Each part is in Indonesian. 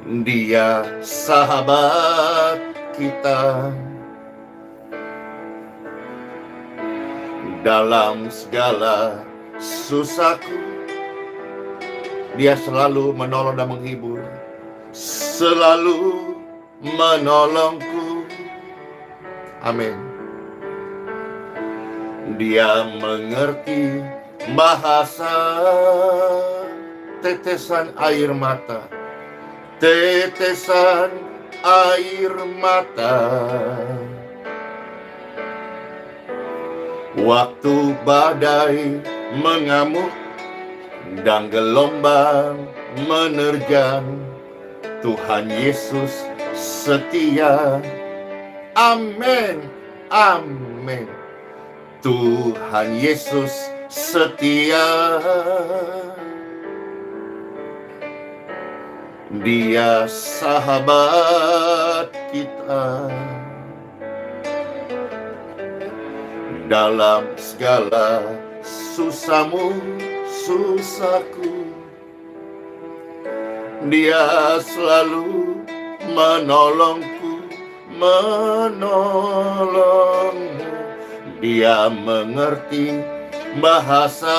Dia sahabat kita dalam segala susahku. Dia selalu menolong dan menghibur, selalu menolongku. Amin. Dia mengerti bahasa tetesan air mata, tetesan air mata. Waktu badai mengamuk dan gelombang menerjang, Tuhan Yesus setia. Amin, amin. Tuhan Yesus setia. Dia sahabat kita dalam segala susahmu, susahku. Dia selalu menolongku, menolongmu. Dia mengerti bahasa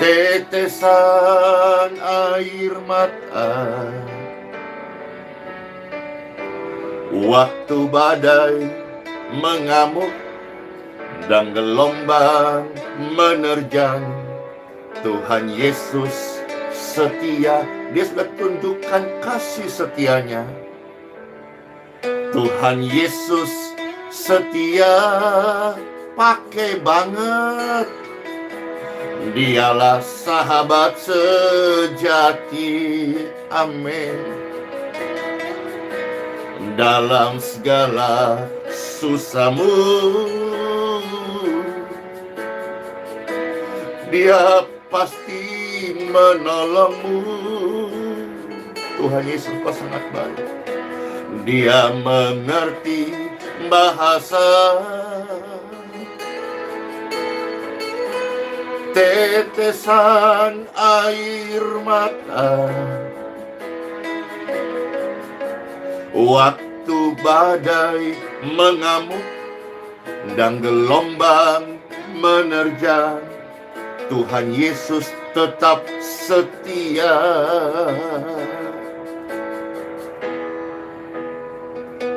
tetesan air mata. Waktu badai mengamuk dan gelombang menerjang, Tuhan Yesus setia. Dia sudah tunjukkan kasih setianya. Tuhan Yesus setia, pakai banget. Dialah sahabat sejati. Amin. Dalam segala susahmu, Dia pasti menolongmu. Tuhan Yesus kau sangat baik. Dia mengerti bahasa tetesan air mata. Waktu badai mengamuk dan gelombang menerjang, Tuhan Yesus tetap setia.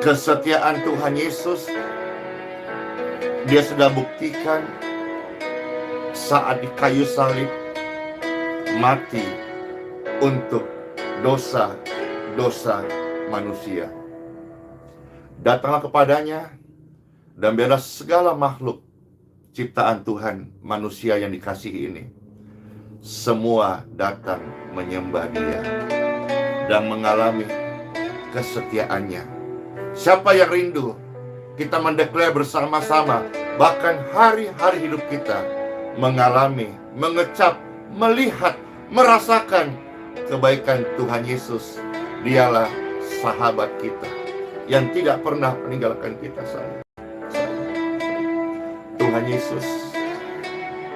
Kesetiaan Tuhan Yesus Dia sudah buktikan saat di kayu salib mati untuk dosa-dosa manusia. Datanglah kepadanya, dan biarlah segala makhluk ciptaan Tuhan, manusia yang dikasihi ini, semua datang menyembah Dia dan mengalami kesetiaannya. Siapa yang rindu? Kita mendeklar bersama-sama, bahkan hari-hari hidup kita mengalami, mengecap, melihat, merasakan kebaikan Tuhan Yesus. Dialah sahabat kita yang tidak pernah meninggalkan kita. Tuhan Yesus,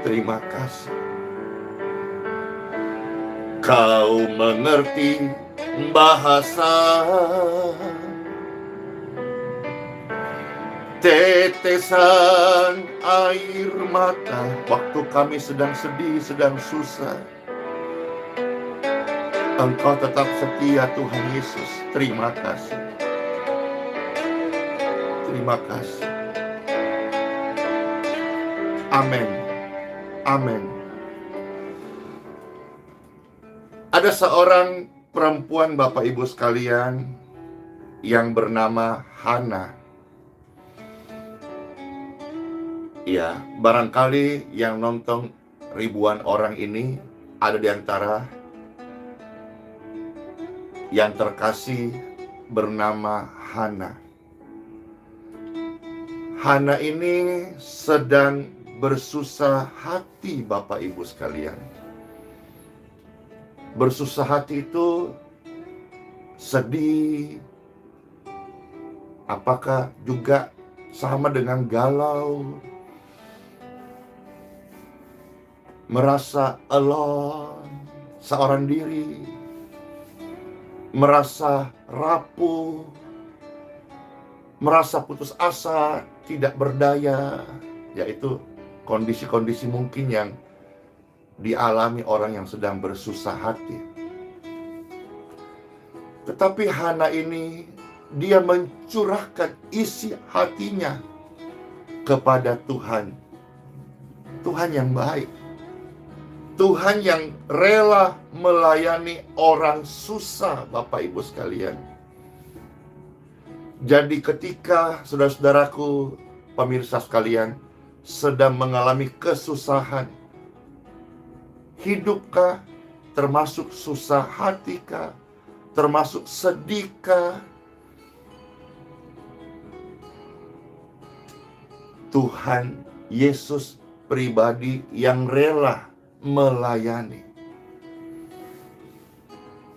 terima kasih. Kau mengerti bahasa tetesan air mata. Waktu kami sedang sedih, sedang susah, Engkau tetap setia, Tuhan Yesus. Terima kasih. Terima kasih. Amin. Amin. Ada seorang perempuan, Bapak Ibu sekalian, yang bernama Hana. Ya, barangkali yang nonton ribuan orang ini ada di antara yang terkasih bernama Hana. Hana ini sedang bersusah hati, Bapak Ibu sekalian. Bersusah hati itu sedih. Apakah juga sama dengan galau? Merasa alone, seorang diri, merasa rapuh, merasa putus asa, tidak berdaya, yaitu kondisi-kondisi mungkin yang dialami orang yang sedang bersusah hati. Tetapi Hana ini, dia mencurahkan isi hatinya kepada Tuhan. Tuhan yang baik, Tuhan yang rela melayani orang susah, Bapak Ibu sekalian. Jadi ketika saudara-saudaraku, pemirsa sekalian, sedang mengalami kesusahan, hidupkah, termasuk susah hatikah, termasuk sedihkah, Tuhan Yesus pribadi yang rela melayani.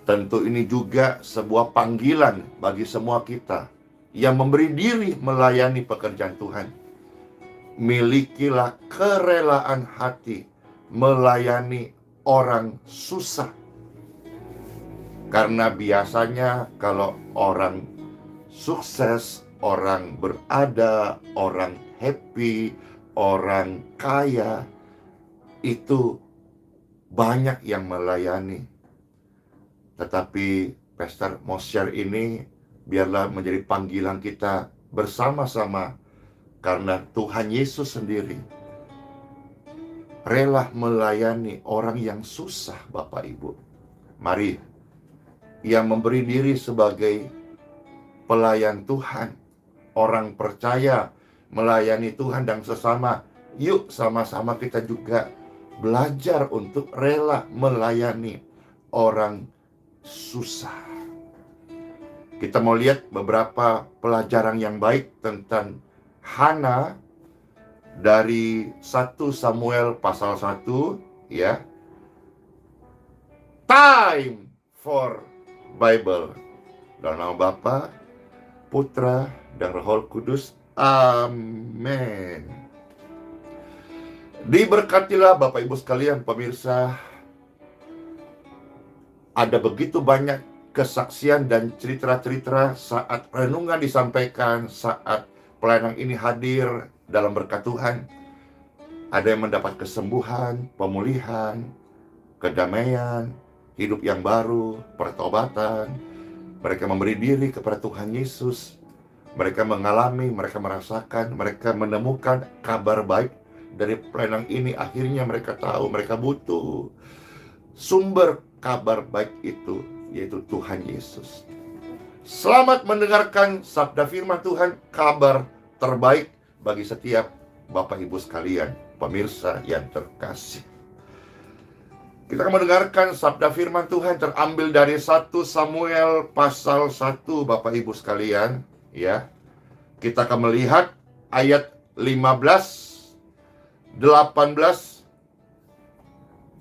Tentu ini juga sebuah panggilan bagi semua kita yang memberi diri melayani pekerjaan Tuhan. Milikilah kerelaan hati melayani orang susah. Karena biasanya kalau orang sukses, orang berada, orang happy, orang kaya, itu banyak yang melayani. Tetapi Pastor mau share ini biarlah menjadi panggilan kita bersama-sama, karena Tuhan Yesus sendiri rela melayani orang yang susah, Bapak Ibu. Mari, Ia memberi diri sebagai pelayan Tuhan, orang percaya melayani Tuhan dan sesama. Yuk sama-sama kita juga belajar untuk rela melayani orang susah. Kita mau lihat beberapa pelajaran yang baik tentang Hana dari 1 Samuel pasal 1, ya. Time for Bible. Dalam nama Bapa, Putra, dan Roh Kudus. Amin. Diberkatilah Bapak Ibu sekalian, pemirsa. Ada begitu banyak kesaksian dan cerita-cerita saat renungan disampaikan, saat pelayanan ini hadir dalam berkat Tuhan. Ada yang mendapat kesembuhan, pemulihan, kedamaian, hidup yang baru, pertobatan. Mereka memberi diri kepada Tuhan Yesus. Mereka mengalami, mereka merasakan, mereka menemukan kabar baik dari pelayanan ini. Akhirnya mereka tahu mereka butuh sumber kabar baik itu, yaitu Tuhan Yesus. Selamat mendengarkan sabda firman Tuhan, kabar terbaik bagi setiap Bapak Ibu sekalian, pemirsa yang terkasih. Kita akan mendengarkan sabda firman Tuhan terambil dari 1 Samuel pasal 1, Bapak Ibu sekalian, ya. Kita akan melihat ayat 15, 18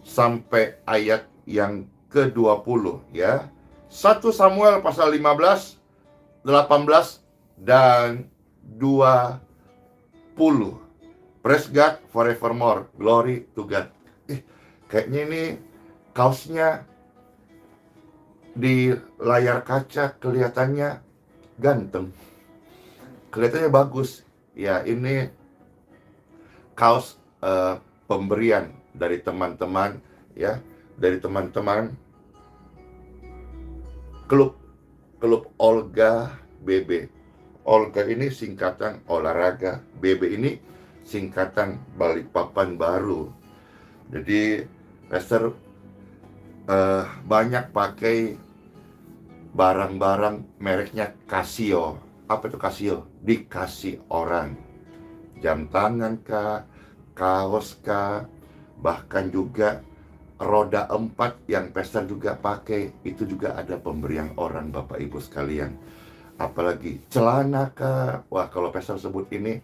sampai ayat yang ke-20, ya. 1 Samuel pasal 15, 18 dan 20. Praise God forevermore. Glory to God. Kayaknya ini kaosnya di layar kaca kelihatannya ganteng, kelihatannya bagus. Ya, ini kaos pemberian dari teman-teman, ya, dari teman-teman klub Olga BB. Olga ini singkatan olahraga, BB ini singkatan Balikpapan Baru. Jadi Pastor banyak pakai barang-barang mereknya Casio. Apa itu Casio? Dikasih orang. Jam tangan kah, kaos kah, bahkan juga roda 4 yang Pastor juga pakai, itu juga ada pemberian orang, Bapak Ibu sekalian. Apalagi celana kah. Wah, kalau Pastor sebut ini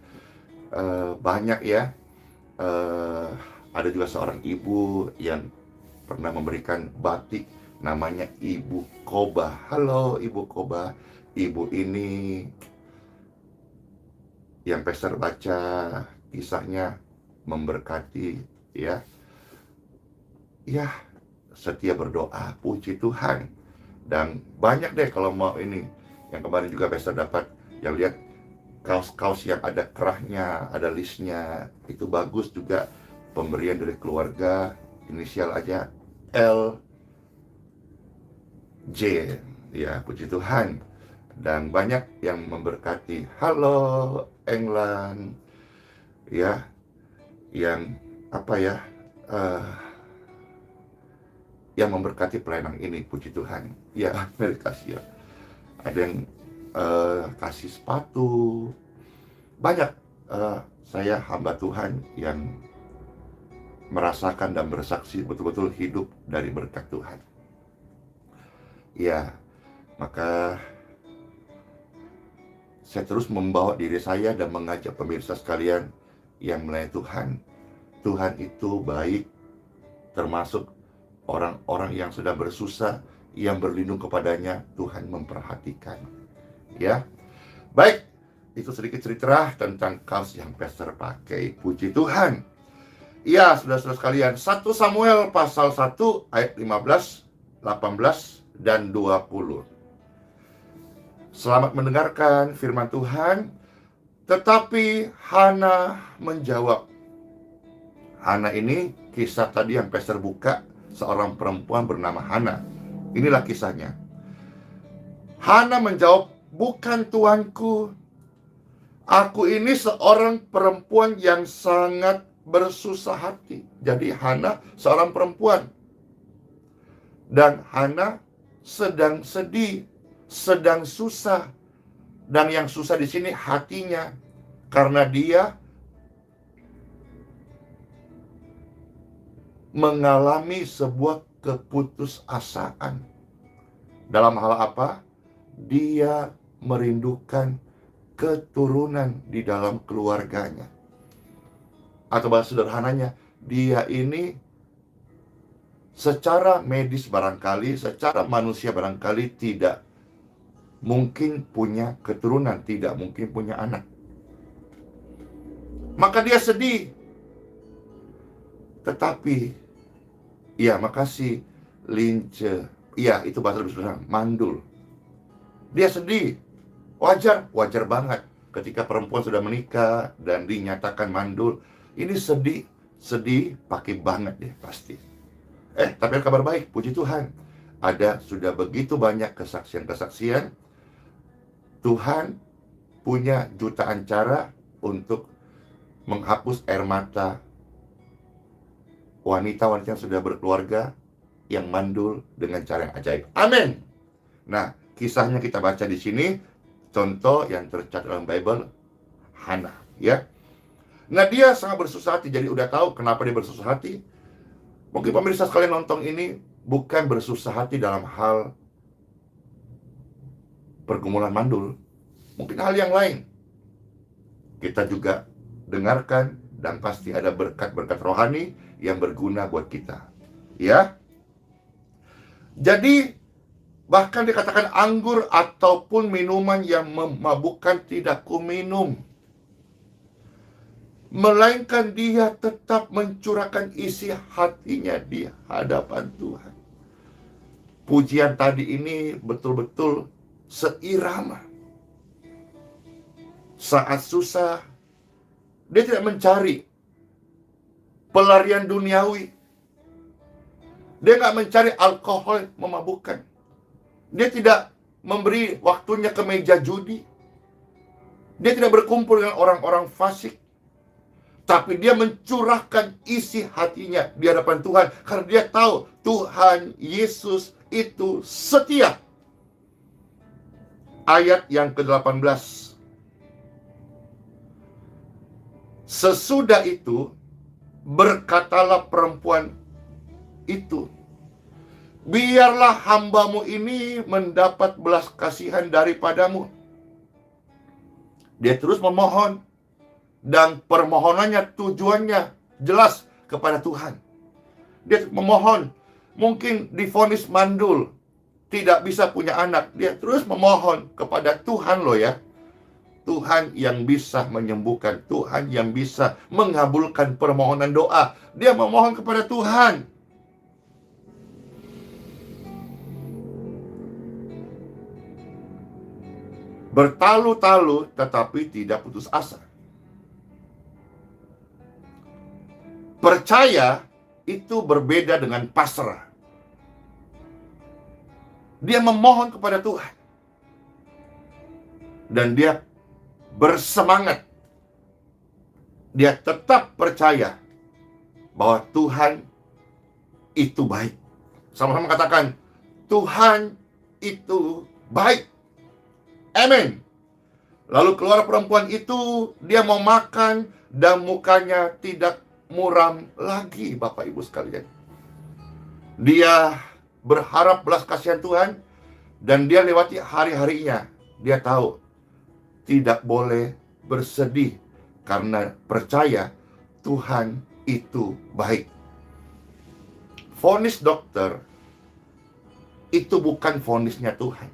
banyak ya. Ada juga seorang ibu yang pernah memberikan batik, namanya Ibu Koba. Halo Ibu Koba. Ibu ini yang Pastor baca kisahnya memberkati, ya. Ya, setia berdoa. Puji Tuhan. Dan banyak deh kalau mau ini. Yang kemarin juga Pastor dapat, yang lihat kaos-kaos yang ada kerahnya, ada listnya. Itu bagus juga. Pemberian dari keluarga, inisial aja L, J. Ya, puji Tuhan. Dan banyak yang memberkati. Halo England. Ya, yang apa ya, yang memberkati pelayanan ini, puji Tuhan. Ya, terima kasih ya. Ada yang kasih sepatu. Banyak saya hamba Tuhan yang merasakan dan bersaksi betul-betul hidup dari berkat Tuhan. Ya, maka saya terus membawa diri saya dan mengajak pemirsa sekalian yang melayani Tuhan. Tuhan itu baik, termasuk orang-orang yang sedang bersusah, yang berlindung kepadanya, Tuhan memperhatikan. Ya, baik, itu sedikit cerita tentang kaos yang Pastor pakai. Puji Tuhan. Ya, saudara-saudara sekalian, 1 Samuel pasal 1 ayat 15, 18, dan 20. Selamat mendengarkan firman Tuhan. Tetapi Hana menjawab. Hana ini kisah tadi yang Pastor buka, seorang perempuan bernama Hana. Inilah kisahnya. Hana menjawab, bukan tuanku. Aku ini seorang perempuan yang sangat bersusah hati. Jadi Hana seorang perempuan. Dan Hana sedang sedih, sedang susah. Dan yang susah di sini hatinya. Karena dia mengalami sebuah keputusasaan. Dalam hal apa? Dia merindukan keturunan di dalam keluarganya. Atau bahasa sederhananya, dia ini secara medis barangkali, secara manusia barangkali tidak mungkin punya keturunan, tidak mungkin punya anak. Maka dia sedih. Tetapi, ya makasih Lince, iya itu bahasa lebih sederhana, mandul. Dia sedih. Wajar banget ketika perempuan sudah menikah dan dinyatakan mandul. Ini sedih pakai banget deh pasti. Tapi ada kabar baik, puji Tuhan. Ada sudah begitu banyak kesaksian-kesaksian. Tuhan punya jutaan cara untuk menghapus air mata wanita-wanita yang sudah berkeluarga, yang mandul dengan cara yang ajaib. Amin. Nah, kisahnya kita baca di sini. Contoh yang tercatat dalam Bible, Hana, ya. Nah, dia sangat bersusah hati. Jadi udah tahu kenapa dia bersusah hati. Mungkin pemirsa sekalian nonton ini bukan bersusah hati dalam hal pergumulan mandul. Mungkin hal yang lain. Kita juga dengarkan dan pasti ada berkat-berkat rohani yang berguna buat kita. Ya. Jadi bahkan dikatakan anggur ataupun minuman yang memabukkan tidak kuminum. Melainkan dia tetap mencurahkan isi hatinya di hadapan Tuhan. Pujian tadi ini betul-betul seirama. Saat susah, dia tidak mencari pelarian duniawi. Dia nggak mencari alkohol memabukkan. Dia tidak memberi waktunya ke meja judi. Dia tidak berkumpul dengan orang-orang fasik. Tapi dia mencurahkan isi hatinya di hadapan Tuhan. Karena dia tahu Tuhan Yesus itu setia. Ayat yang ke-18. Sesudah itu, berkatalah perempuan itu, biarlah hambamu ini mendapat belas kasihan daripadamu. Dia terus memohon. Dan permohonannya tujuannya jelas kepada Tuhan. Dia memohon. Mungkin divonis mandul, tidak bisa punya anak. Dia terus memohon kepada Tuhan loh ya. Tuhan yang bisa menyembuhkan. Tuhan yang bisa mengabulkan permohonan doa. Dia memohon kepada Tuhan. bertalu-talu tetapi tidak putus asa. Percaya itu berbeda dengan pasrah. Dia memohon kepada Tuhan. Dan dia bersemangat. Dia tetap percaya bahwa Tuhan itu baik. Sama-sama katakan, Tuhan itu baik. Amin. Lalu keluar perempuan itu, dia mau makan dan mukanya tidak muram lagi, Bapak Ibu sekalian. Dia berharap belas kasihan Tuhan, dan dia lewati hari-harinya. Dia tahu tidak boleh bersedih karena percaya Tuhan itu baik. Vonis dokter itu bukan vonisnya Tuhan.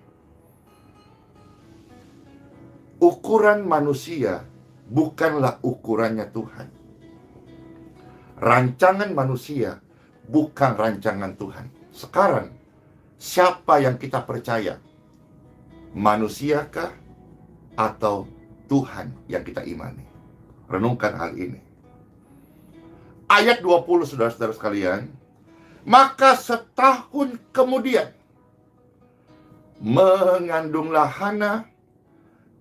Ukuran manusia bukanlah ukurannya Tuhan. Rancangan manusia bukan rancangan Tuhan. Sekarang, siapa yang kita percaya? Manusiakah atau Tuhan yang kita imani? Renungkan hal ini. Ayat 20, saudara-saudara sekalian. Maka setahun kemudian mengandunglah Hana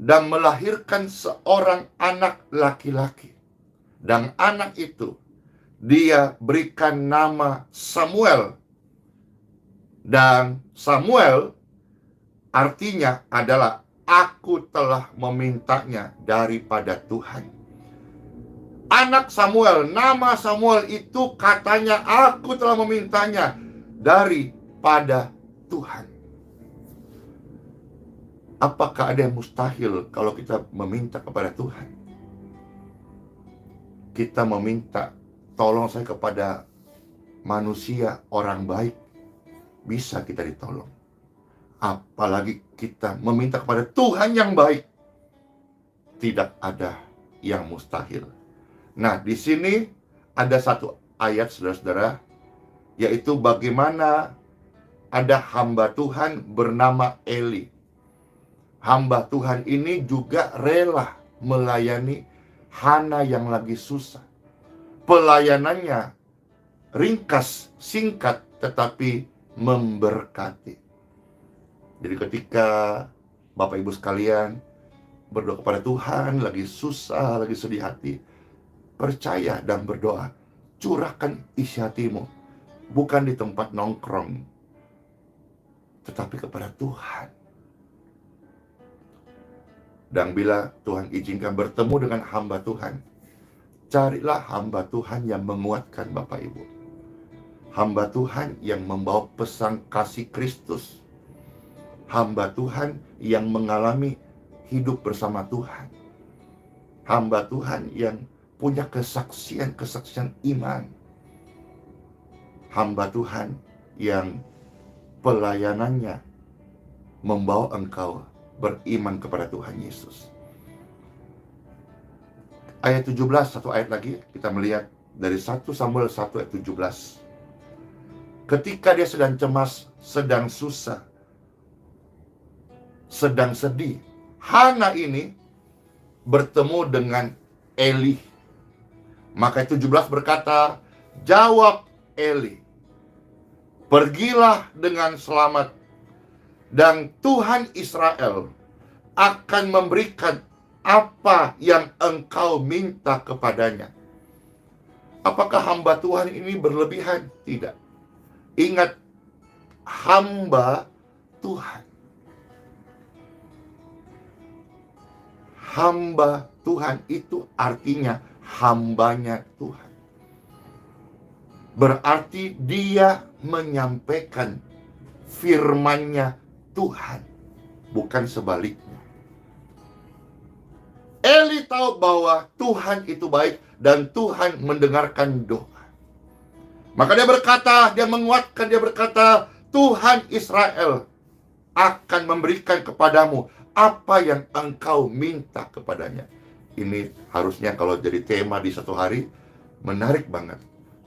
dan melahirkan seorang anak laki-laki. Dan anak itu dia berikan nama Samuel. Dan Samuel artinya adalah aku telah memintanya daripada Tuhan. Anak Samuel, nama Samuel itu katanya aku telah memintanya daripada Tuhan. Apakah ada yang mustahil kalau kita meminta kepada Tuhan? Kita meminta, tolong saya kepada manusia, orang baik, bisa kita ditolong. Apalagi kita meminta kepada Tuhan yang baik. Tidak ada yang mustahil. Nah, di sini ada satu ayat, saudara-saudara, yaitu bagaimana ada hamba Tuhan bernama Eli. Hamba Tuhan ini juga rela melayani Hana yang lagi susah. Pelayanannya ringkas, singkat, tetapi memberkati. Jadi ketika Bapak Ibu sekalian berdoa kepada Tuhan, lagi susah, lagi sedih hati, percaya dan berdoa, curahkan isi hatimu, bukan di tempat nongkrong, tetapi kepada Tuhan. Dan bila Tuhan izinkan bertemu dengan hamba Tuhan, carilah hamba Tuhan yang menguatkan Bapak Ibu. Hamba Tuhan yang membawa pesan kasih Kristus. Hamba Tuhan yang mengalami hidup bersama Tuhan. Hamba Tuhan yang punya kesaksian-kesaksian iman. Hamba Tuhan yang pelayanannya membawa engkau beriman kepada Tuhan Yesus. Ayat 17, satu ayat lagi, kita melihat dari 1 Samuel 1 ayat 17. Ketika dia sedang cemas, sedang susah, sedang sedih, Hana ini bertemu dengan Eli. Maka 17 berkata, jawab Eli, pergilah dengan selamat, dan Tuhan Israel akan memberikan apa yang engkau minta kepadanya. Apakah hamba Tuhan ini berlebihan? Tidak. Ingat, hamba Tuhan. Hamba Tuhan itu artinya hambanya Tuhan. Berarti dia menyampaikan firman-Nya Tuhan, bukan sebaliknya. Eli tahu bahwa Tuhan itu baik dan Tuhan mendengarkan doa. Maka dia berkata, dia menguatkan, dia berkata, Tuhan Israel akan memberikan kepadamu apa yang engkau minta kepadanya. Ini harusnya kalau jadi tema di satu hari, menarik banget.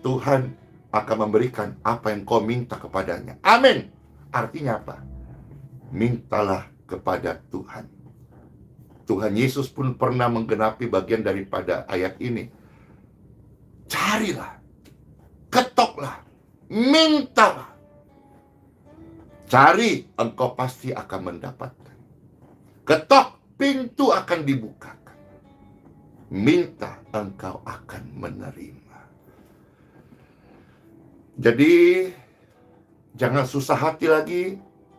Tuhan akan memberikan apa yang kau minta kepadanya. Amin. Artinya apa? Mintalah kepada Tuhan. Tuhan Yesus pun pernah menggenapi bagian daripada ayat ini. Carilah, ketoklah, mintalah. Cari, engkau pasti akan mendapatkan. Ketok, pintu akan dibukakan. Minta, engkau akan menerima. Jadi, jangan susah hati lagi.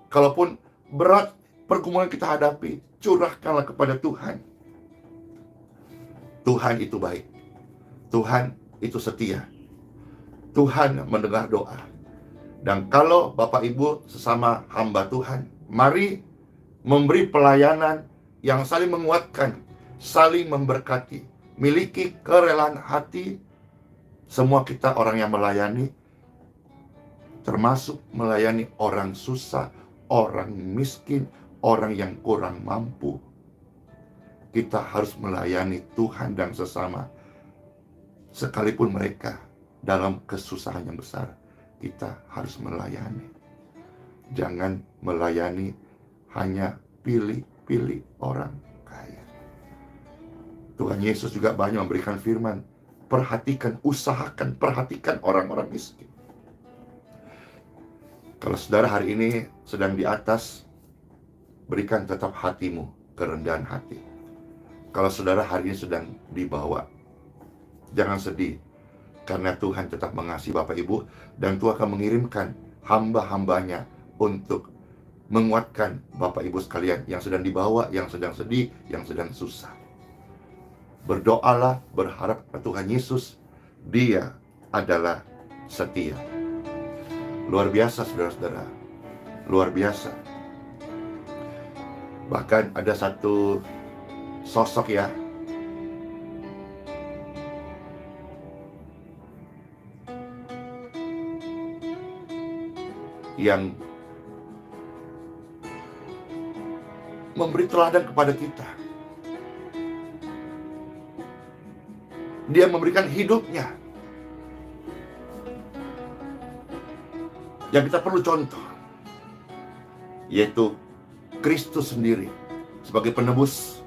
Kalaupun berat pergumulan kita hadapi, curahkanlah kepada Tuhan. Tuhan itu baik. Tuhan itu setia. Tuhan mendengar doa. Dan kalau Bapak Ibu sesama hamba Tuhan, mari memberi pelayanan yang saling menguatkan, saling memberkati, miliki kerelaan hati. Semua kita orang yang melayani, termasuk melayani orang susah, orang miskin, orang yang kurang mampu. Kita harus melayani Tuhan dan sesama. Sekalipun mereka dalam kesusahan yang besar, kita harus melayani. Jangan melayani hanya pilih-pilih orang kaya. Tuhan Yesus juga banyak memberikan firman, perhatikan, usahakan, perhatikan orang-orang miskin. Kalau saudara hari ini sedang di atas, berikan tetap hatimu kerendahan hati. Kalau saudara hari ini sedang di bawah, jangan sedih, karena Tuhan tetap mengasihi Bapak Ibu, dan Tuhan akan mengirimkan hamba-hambanya untuk menguatkan Bapak Ibu sekalian yang sedang di bawah, yang sedang sedih, yang sedang susah. Berdoalah, berharap pada Tuhan Yesus. Dia adalah setia. Luar biasa, saudara-saudara. Luar biasa. Bahkan ada satu sosok ya, yang memberi teladan kepada kita. Dia memberikan hidupnya yang kita perlu contoh, yaitu Kristus sendiri sebagai penebus.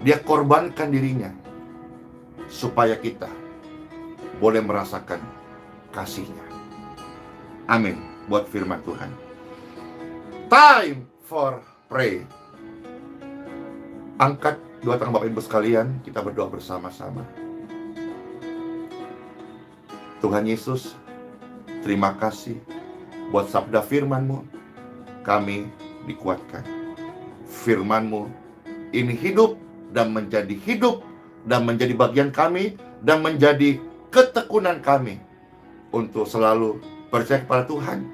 Dia korbankan dirinya supaya kita boleh merasakan kasih-Nya. Amin. Buat firman Tuhan. Time for pray. Angkat dua tangan Bapak Ibu sekalian, kita berdoa bersama-sama. Tuhan Yesus, terima kasih buat sabda firman-Mu. Kami dikuatkan. Firman-Mu ini hidup dan menjadi hidup dan menjadi bagian kami dan menjadi ketekunan kami untuk selalu percaya kepada Tuhan,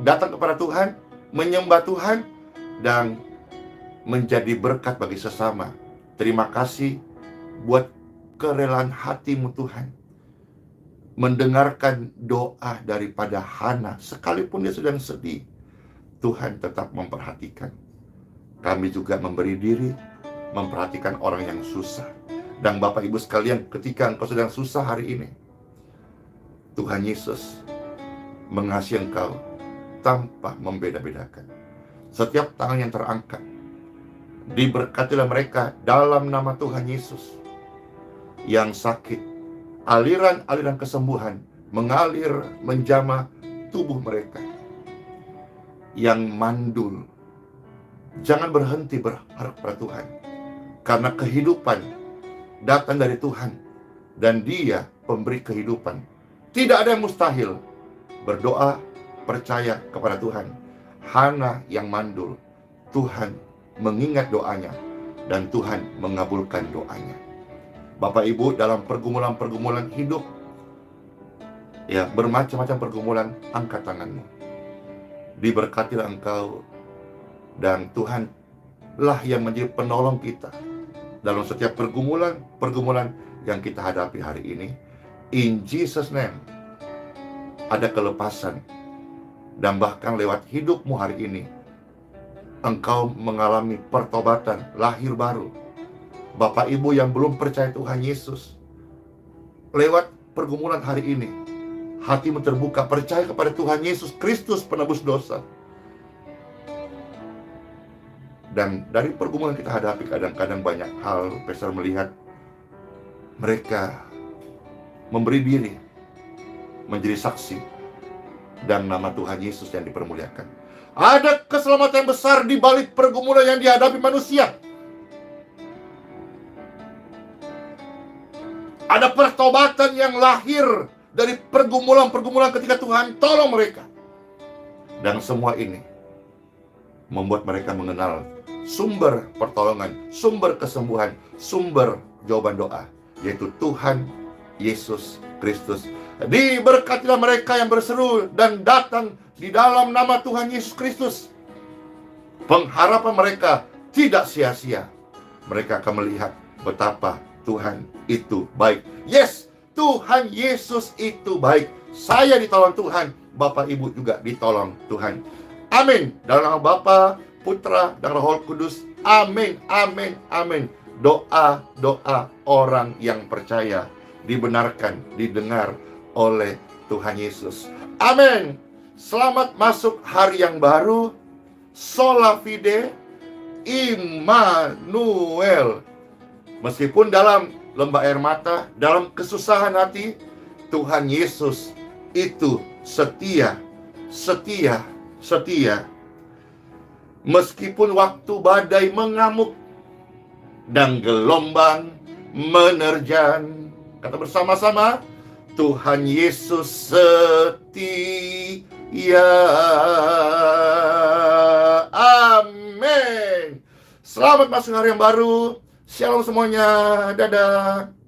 datang kepada Tuhan, menyembah Tuhan, dan menjadi berkat bagi sesama. Terima kasih buat kerelaan hati-Mu Tuhan, mendengarkan doa daripada Hana, sekalipun dia sedang sedih, Tuhan tetap memperhatikan. Kami juga memberi diri, memperhatikan orang yang susah. Dan Bapak Ibu sekalian, ketika engkau sedang susah hari ini, Tuhan Yesus mengasihi engkau tanpa membeda-bedakan. Setiap tangan yang terangkat, diberkatilah mereka dalam nama Tuhan Yesus. Yang sakit, aliran-aliran kesembuhan mengalir menjamah tubuh mereka. Yang mandul, jangan berhenti berharap pada Tuhan, karena kehidupan datang dari Tuhan, dan Dia pemberi kehidupan. Tidak ada yang mustahil. Berdoa, percaya kepada Tuhan. Hana yang mandul, Tuhan mengingat doanya, dan Tuhan mengabulkan doanya. Bapak Ibu, dalam pergumulan-pergumulan hidup, ya, bermacam-macam pergumulan, angkat tanganmu. Diberkatilah engkau, dan Tuhanlah yang menjadi penolong kita dalam setiap pergumulan yang kita hadapi hari ini. In Jesus' name, ada kelepasan, dan bahkan lewat hidupmu hari ini, engkau mengalami pertobatan, lahir baru. Bapak Ibu yang belum percaya Tuhan Yesus, lewat pergumulan hari ini, hatimu terbuka, percaya kepada Tuhan Yesus Kristus penebus dosa. Dan dari pergumulan kita hadapi, kadang-kadang banyak hal, Pastor melihat mereka memberi diri menjadi saksi, dan nama Tuhan Yesus yang dipermuliakan. Ada keselamatan yang besar di balik pergumulan yang dihadapi manusia. Ada pertobatan yang lahir dari pergumulan-pergumulan ketika Tuhan tolong mereka. Dan semua ini membuat mereka mengenal sumber pertolongan, sumber kesembuhan, sumber jawaban doa, yaitu Tuhan Yesus Kristus. Diberkatilah mereka yang berseru dan datang di dalam nama Tuhan Yesus Kristus. Pengharapan mereka tidak sia-sia. Mereka akan melihat betapa Tuhan itu baik. Yes, Tuhan Yesus itu baik. Saya ditolong Tuhan, Bapak Ibu juga ditolong Tuhan. Amin. Dalam nama Bapa, Putra, dan Roh Kudus. Amin, amin, amin. Doa-doa orang yang percaya dibenarkan, didengar oleh Tuhan Yesus. Amin. Selamat masuk hari yang baru. Sola fide, Immanuel. Meskipun dalam lembah air mata, dalam kesusahan hati, Tuhan Yesus itu setia, setia, setia. Meskipun waktu badai mengamuk dan gelombang menerjang, kata bersama-sama, Tuhan Yesus setia. Amin. Selamat masuk hari yang baru. Shalom semuanya. Dadah.